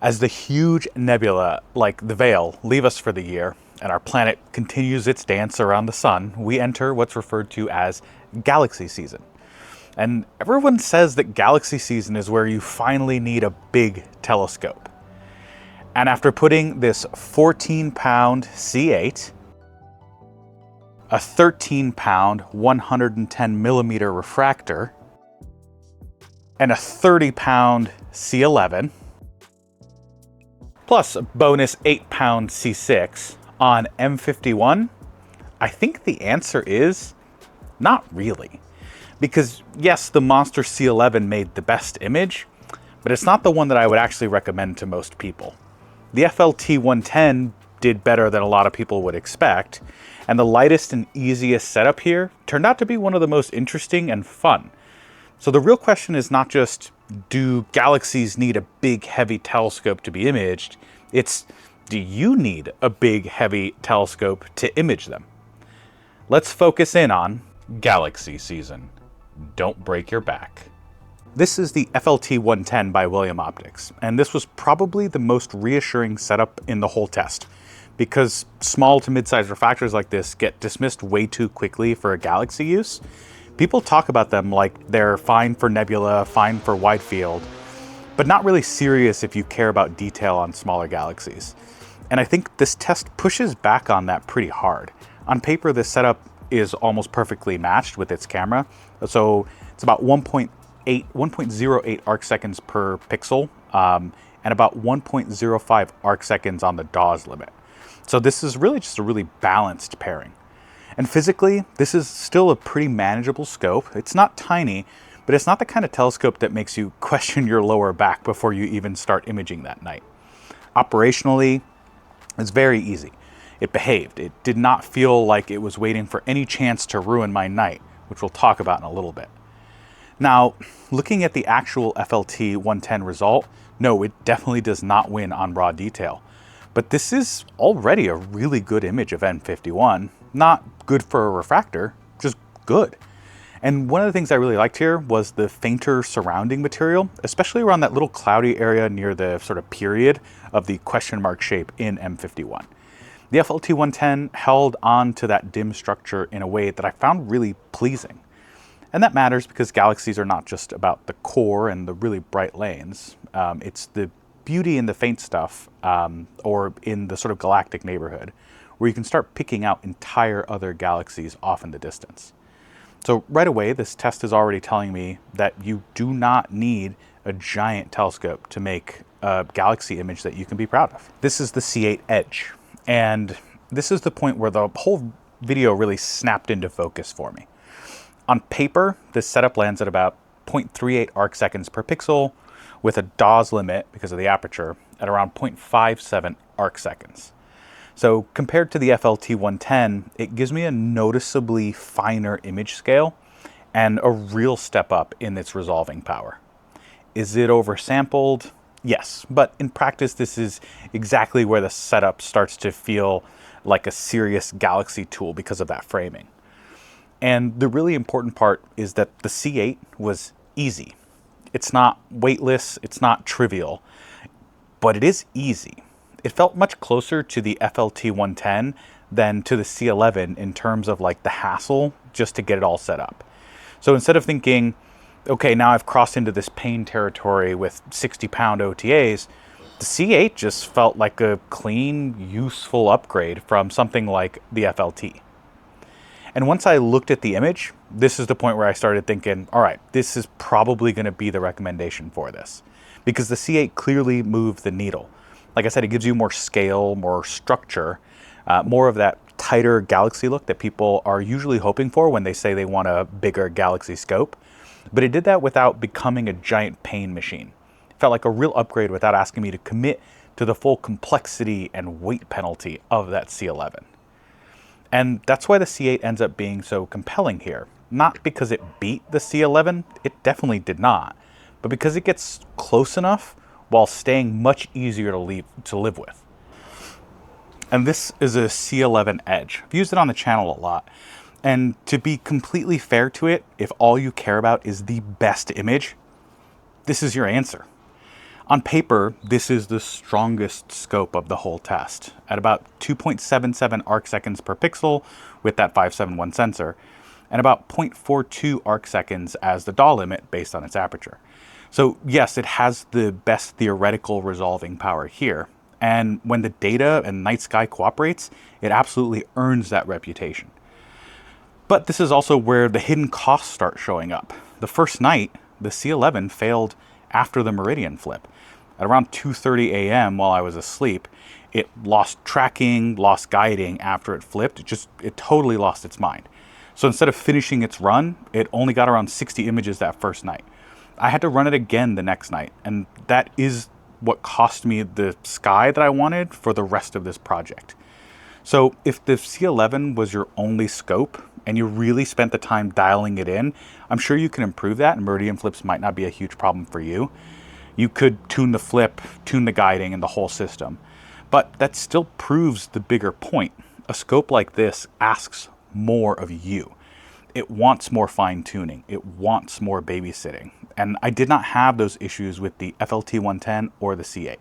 As the huge nebula like the Veil leave us for the year, and our planet continues its dance around the sun, we enter what's referred to as galaxy season. And everyone says that galaxy season is where you finally need a big telescope. And after putting this 14-pound C8, a 13-pound 110mm refractor, and a 30-pound C11, plus a bonus 8-pound C6 on M51, I think the answer is not really. Because yes, the monster C11 made the best image, but it's not the one that I would actually recommend to most people. The FLT 110 did better than a lot of people would expect, and the lightest and easiest setup here turned out to be one of the most interesting and fun. So the real question is not just, do galaxies need a big, heavy telescope to be imaged? It's, do you need a big, heavy telescope to image them? Let's focus in on galaxy season. Don't break your back. This is the FLT 110 by William Optics, and this was probably the most reassuring setup in the whole test, because small to mid-sized refractors like this get dismissed way too quickly for a galaxy use. People talk about them like they're fine for nebula, fine for wide field, but not really serious if you care about detail on smaller galaxies. And I think this test pushes back on that pretty hard. On paper, this setup is almost perfectly matched with its camera. So it's about 1.08 arc seconds per pixel, and about 1.05 arc seconds on the Dawes limit. So this is really just a really balanced pairing. And physically, this is still a pretty manageable scope. It's not tiny, but it's not the kind of telescope that makes you question your lower back before you even start imaging that night. Operationally, it's very easy. It behaved. It did not feel like it was waiting for any chance to ruin my night, which we'll talk about in a little bit. Now, looking at the actual FLT 110 result, no, it definitely does not win on raw detail. But this is already a really good image of M51. Not good for a refractor, just good. And one of the things I really liked here was the fainter surrounding material, especially around that little cloudy area near the sort of period of the question mark shape in M51. The FLT 110 held on to that dim structure in a way that I found really pleasing. And that matters because galaxies are not just about the core and the really bright lanes. It's the beauty in the faint stuff, or in the sort of galactic neighborhood, where you can start picking out entire other galaxies off in the distance. So right away, this test is already telling me that you do not need a giant telescope to make a galaxy image that you can be proud of. This is the C8 Edge, and this is the point where the whole video really snapped into focus for me. On paper, this setup lands at about 0.38 arc seconds per pixel, with a Dawes limit, because of the aperture, at around 0.57 arc seconds. So compared to the FLT 110, it gives me a noticeably finer image scale and a real step up in its resolving power. Is it oversampled? Yes, but in practice, this is exactly where the setup starts to feel like a serious galaxy tool because of that framing. And the really important part is that the C8 was easy. It's not weightless, it's not trivial, but it is easy. It felt much closer to the FLT 110 than to the C11 in terms of like the hassle just to get it all set up. So instead of thinking, okay, now I've crossed into this pain territory with 60-pound OTAs, the C8 just felt like a clean, useful upgrade from something like the FLT. And once I looked at the image, this is the point where I started thinking, all right, this is probably going to be the recommendation for this, because the C8 clearly moved the needle. Like I said, it gives you more scale, more structure, more of that tighter galaxy look that people are usually hoping for when they say they want a bigger galaxy scope. But it did that without becoming a giant pain machine. It felt like a real upgrade without asking me to commit to the full complexity and weight penalty of that C11. And that's why the C8 ends up being so compelling here. Not because it beat the C11, it definitely did not, but because it gets close enough while staying much easier to live with. And this is a C11 Edge. I've used it on the channel a lot. And to be completely fair to it, if all you care about is the best image, this is your answer. On paper, this is the strongest scope of the whole test, at about 2.77 arc seconds per pixel with that 571 sensor, and about 0.42 arc seconds as the DAW limit based on its aperture. So yes, it has the best theoretical resolving power here, and when the data and night sky cooperates, it absolutely earns that reputation. But this is also where the hidden costs start showing up. The first night, the C11 failed after the meridian flip. At around 2:30 a.m. while I was asleep, it lost tracking, lost guiding after it flipped. It totally lost its mind. So instead of finishing its run, it only got around 60 images that first night. I had to run it again the next night, and that is what cost me the sky that I wanted for the rest of this project. So if the C11 was your only scope, and you really spent the time dialing it in, I'm sure you can improve that, and meridian flips might not be a huge problem for you. You could tune the flip, tune the guiding, and the whole system. But that still proves the bigger point. A scope like this asks more of you. It wants more fine-tuning. It wants more babysitting. And I did not have those issues with the FLT110 or the C8.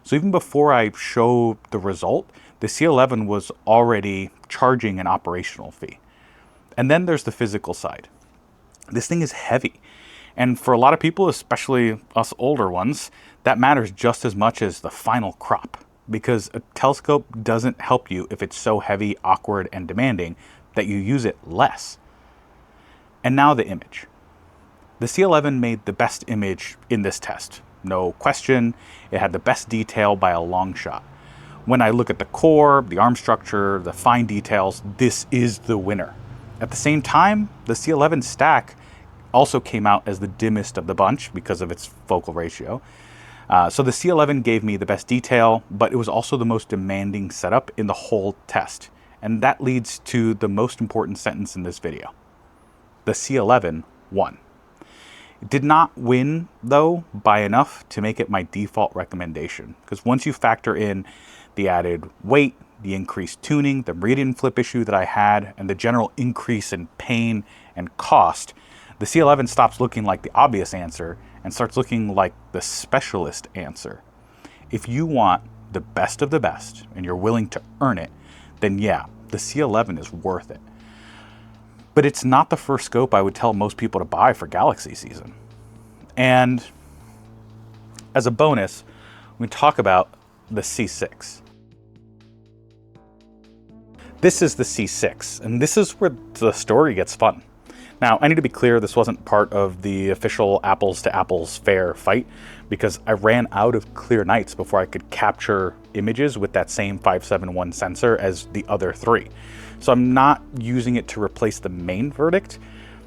So even before I show the result, the C11 was already charging an operational fee. And then there's the physical side. This thing is heavy. And for a lot of people, especially us older ones, that matters just as much as the final crop, because a telescope doesn't help you if it's so heavy, awkward, and demanding that you use it less. And now the image. The C11 made the best image in this test. No question, it had the best detail by a long shot. When I look at the core, the arm structure, the fine details, this is the winner. At the same time, the C11 stack also came out as the dimmest of the bunch because of its focal ratio. So the C11 gave me the best detail, but it was also the most demanding setup in the whole test. And that leads to the most important sentence in this video. The C11 won. It did not win, though, by enough to make it my default recommendation. Because once you factor in the added weight, the increased tuning, the meridian flip issue that I had, and the general increase in pain and cost, the C11 stops looking like the obvious answer and starts looking like the specialist answer. If you want the best of the best and you're willing to earn it, then yeah, the C11 is worth it. But it's not the first scope I would tell most people to buy for galaxy season. And as a bonus, we talk about the C6. This is the C6, and this is where the story gets fun. Now, I need to be clear, this wasn't part of the official apples to apples fair fight, because I ran out of clear nights before I could capture images with that same 571 sensor as the other three. So I'm not using it to replace the main verdict,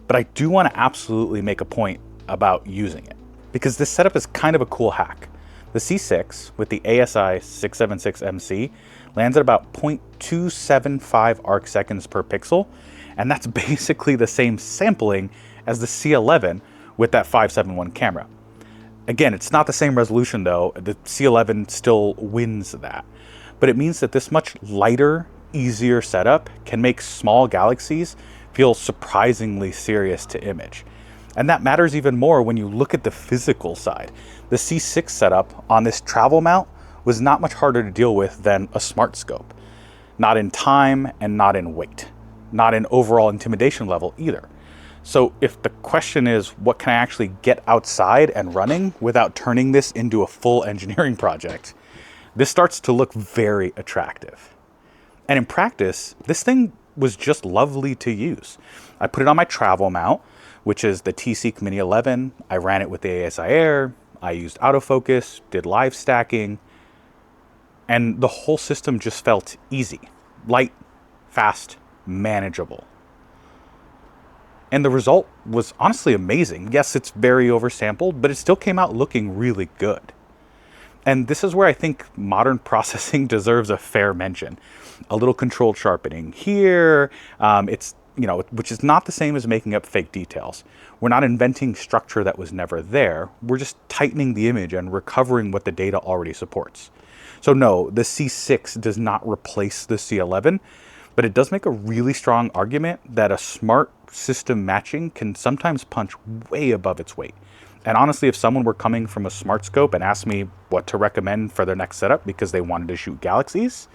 but I do want to absolutely make a point about using it, because this setup is kind of a cool hack. The C6 with the ASI 676MC lands at about 0.275 arc seconds per pixel, and that's basically the same sampling as the C11 with that 571 camera. Again, it's not the same resolution though. The C11 still wins that, but it means that this much lighter, easier setup can make small galaxies feel surprisingly serious to image. And that matters even more when you look at the physical side. The C6 setup on this travel mount was not much harder to deal with than a smart scope. Not in time and not in weight. Not in overall intimidation level either. So if the question is, what can I actually get outside and running without turning this into a full engineering project, this starts to look very attractive. And in practice, this thing was just lovely to use. I put it on my travel mount, which is the TC Mini 11. I ran it with the ASI Air. I used autofocus, did live stacking, and the whole system just felt easy, light, fast, manageable. And the result was honestly amazing. Yes, it's very oversampled, but it still came out looking really good. And this is where I think modern processing deserves a fair mention. A little controlled sharpening here, which is not the same as making up fake details. We're not inventing structure that was never there. We're just tightening the image and recovering what the data already supports. So no, the C6 does not replace the C11, but it does make a really strong argument that a smart system matching can sometimes punch way above its weight, And honestly, if someone were coming from a smart scope and asked me what to recommend for their next setup because they wanted to shoot galaxies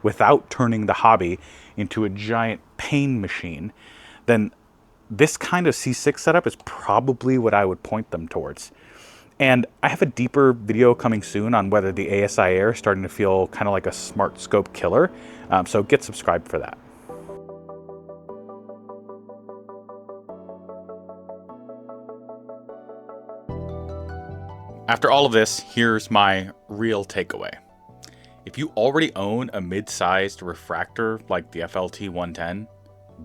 without turning the hobby into a giant pain machine, then this kind of C6 setup is probably what I would point them towards. And I have a deeper video coming soon on whether the ASI Air is starting to feel kind of like a smart scope killer. So get subscribed for that. After all of this, here's my real takeaway. If you already own a mid-sized refractor like the FLT 110,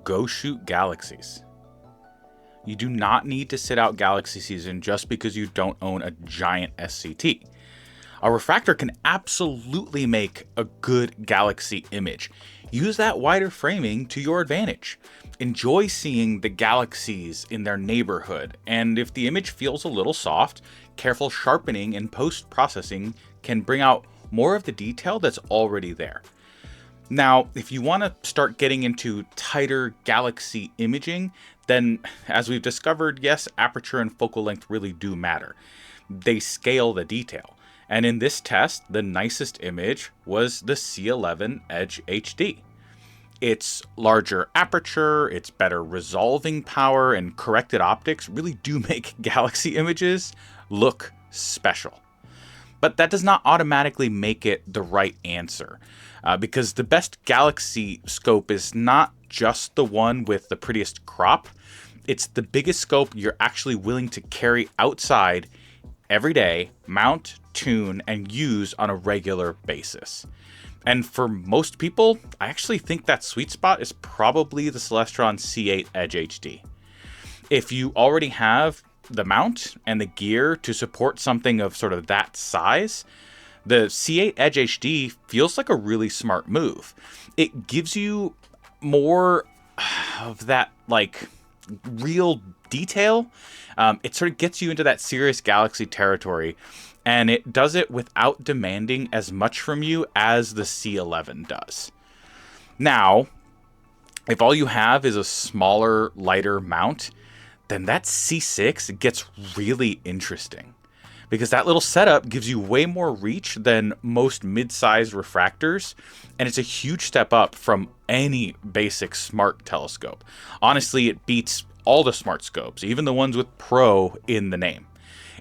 go shoot galaxies. You do not need to sit out galaxy season just because you don't own a giant SCT. A refractor can absolutely make a good galaxy image. Use that wider framing to your advantage. Enjoy seeing the galaxies in their neighborhood, and if the image feels a little soft, careful sharpening and post-processing can bring out more of the detail that's already there. Now, if you want to start getting into tighter galaxy imaging, then as we've discovered, yes, aperture and focal length really do matter. They scale the detail. And in this test, the nicest image was the C11 EdgeHD. Its larger aperture, its better resolving power, and corrected optics really do make galaxy images look special. But that does not automatically make it the right answer, because the best galaxy scope is not just the one with the prettiest crop. It's the biggest scope you're actually willing to carry outside every day, mount, tune, and use on a regular basis. And for most people, I actually think that sweet spot is probably the Celestron C8 EdgeHD. If you already have the mount and the gear to support something of sort of that size, the C8 EdgeHD feels like a really smart move. It gives you more of that like real detail. It sort of gets you into that serious galaxy territory, and it does it without demanding as much from you as the C11 does. Now, if all you have is a smaller, lighter mount, then that C6 gets really interesting, because that little setup gives you way more reach than most mid-sized refractors, and it's a huge step up from any basic smart telescope. Honestly, it beats all the smart scopes, even the ones with Pro in the name.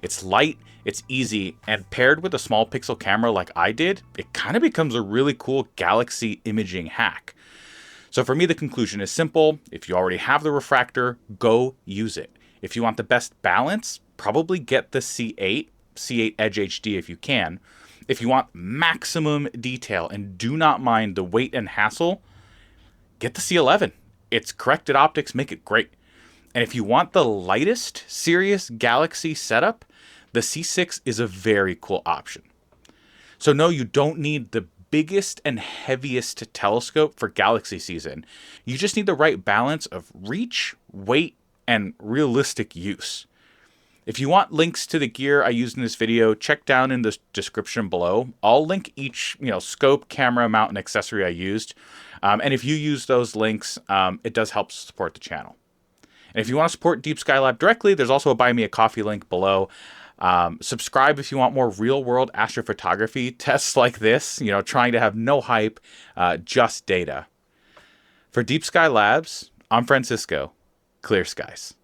It's light, it's easy, and paired with a small pixel camera like I did, it kind of becomes a really cool galaxy imaging hack. So for me, the conclusion is simple. If you already have the refractor, go use it. If you want the best balance, probably get the C8 EdgeHD if you can. If you want maximum detail and do not mind the weight and hassle, get the C11. Its corrected optics make it great. And if you want the lightest serious galaxy setup, the C6 is a very cool option. So no, you don't need the biggest and heaviest telescope for galaxy season. You just need the right balance of reach, weight, and realistic use. If you want links to the gear I used in this video, check down in the description below. I'll link each scope, camera, mount, and accessory I used. And if you use those links, it does help support the channel. And if you want to support Deep SkyLab directly, there's also a Buy Me a Coffee link below. Subscribe if you want more real-world astrophotography tests like this, trying to have no hype, just data. For Deep Sky Labs, I'm Francisco. Clear skies.